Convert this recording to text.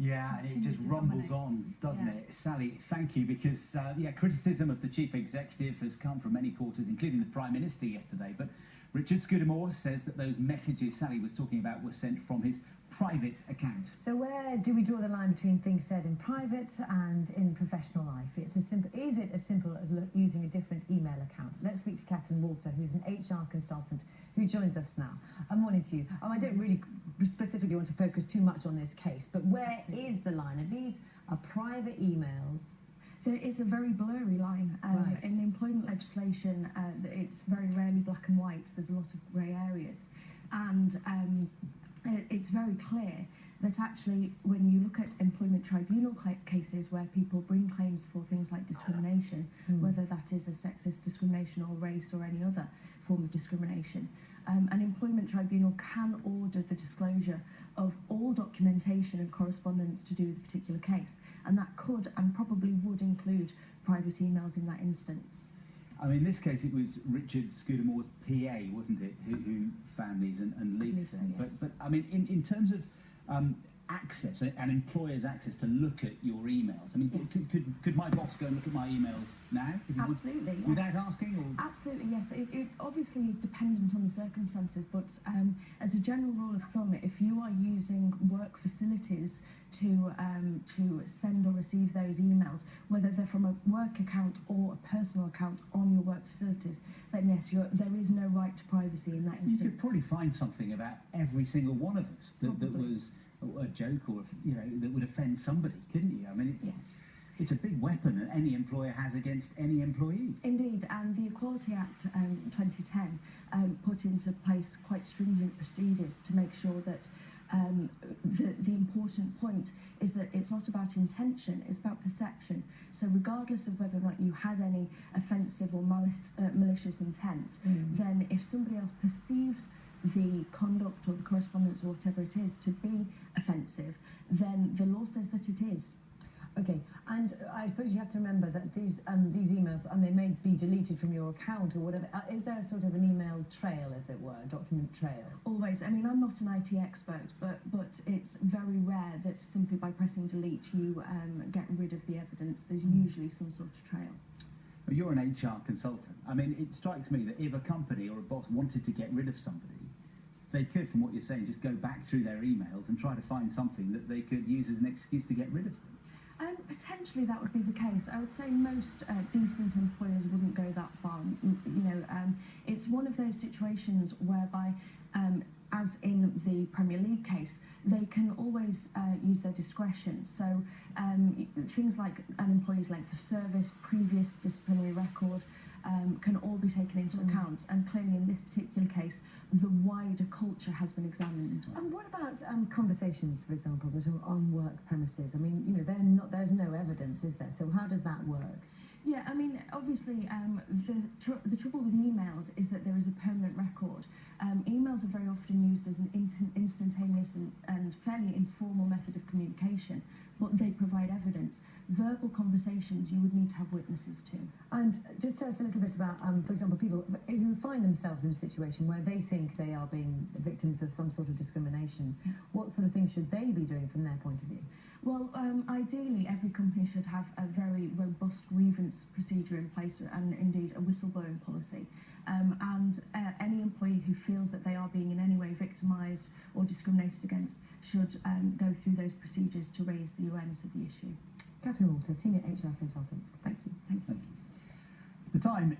Yeah, and it just rumbles on, doesn't it? Sally, thank you, because criticism of the chief executive has come from many quarters, including the Prime Minister yesterday. But Richard Scudamore says that those messages Sally was talking about were sent from his private account. So where do we draw the line between things said in private and in professional life? Is it as simple as using a different email account? Let's speak to Catherine Walter, who's an HR consultant who joins us now. Morning to you. I don't really specifically want to focus too much on this case, but where is the line? Are these private emails? There is a very blurry line. Right. In employment legislation, it's very rarely black and white. There's a lot of grey areas. And it's very clear that actually when you look at employment tribunal cases where people bring claims for things like discrimination, whether that is a sexist discrimination or race or any other form of discrimination, an employment tribunal can order the disclosure of all documentation and correspondence to do with a particular case, and that could and probably would include private emails in that instance. I mean, in this case, it was Richard Scudamore's PA, wasn't it, who found these and leaked them. So, yes. But I mean, in terms of access, an employer's access to look at your emails, I mean, yes. could my boss go and look at my emails now? Absolutely, yes. Without asking? Or? Absolutely, yes. It obviously is dependent on the circumstances, but as a general rule of thumb, if you are using work facilities to send or receive those emails, whether they're from a work account or a personal account on your work facilities, then yes, there is no right to privacy in that instance. You could probably find something about every single one of us that was a joke or that would offend somebody, couldn't you? I mean, it's a big weapon that any employer has against any employee. Indeed, and the Equality Act 2010 put into place quite stringent procedures to make sure that the important point is that it's not about intention, it's about perception. So regardless of whether or not you had any offensive or malicious intent, then if somebody else perceives the conduct or the correspondence or whatever it is to be offensive, then the law says that it is. Okay, and I suppose you have to remember that these emails, and they may be deleted from your account or whatever. Is there a sort of an email trail, as it were, a document trail? Always. I mean, I'm not an IT expert, but it's very rare that simply by pressing delete you get rid of the evidence. There's usually some sort of trail. Well, you're an HR consultant. I mean, it strikes me that if a company or a boss wanted to get rid of somebody, they could, from what you're saying, just go back through their emails and try to find something that they could use as an excuse to get rid of them. Potentially that would be the case. I would say most decent employers wouldn't go that far. It's one of those situations whereby, as in the Premier League case, they can always use their discretion. So things like an employee's length of service, previous disciplinary record, can all be taken into account. And clearly in this particular case, the wider culture has been examined. And what about conversations, for example, that are on work premises? I mean, there's no evidence, is there? So how does that work? Yeah, I mean, obviously, the trouble with emails is that there is a permanent record. Emails are very often used as an instantaneous and fairly informal method of communication, but they provide evidence. Verbal conversations you would need to have witnesses to. And just tell us a little bit about, for example, people who find themselves in a situation where they think they are being victims of some sort of discrimination. What sort of things should they be doing from their point of view? Well, ideally, every company should have a very robust grievance procedure in place and indeed a whistleblowing policy. And any employee who feels that they are being in any way victimised or discriminated against should go through those procedures to raise the awareness of the issue. Catherine Walter, Senior HR Consultant. Thank you. Thank you. The time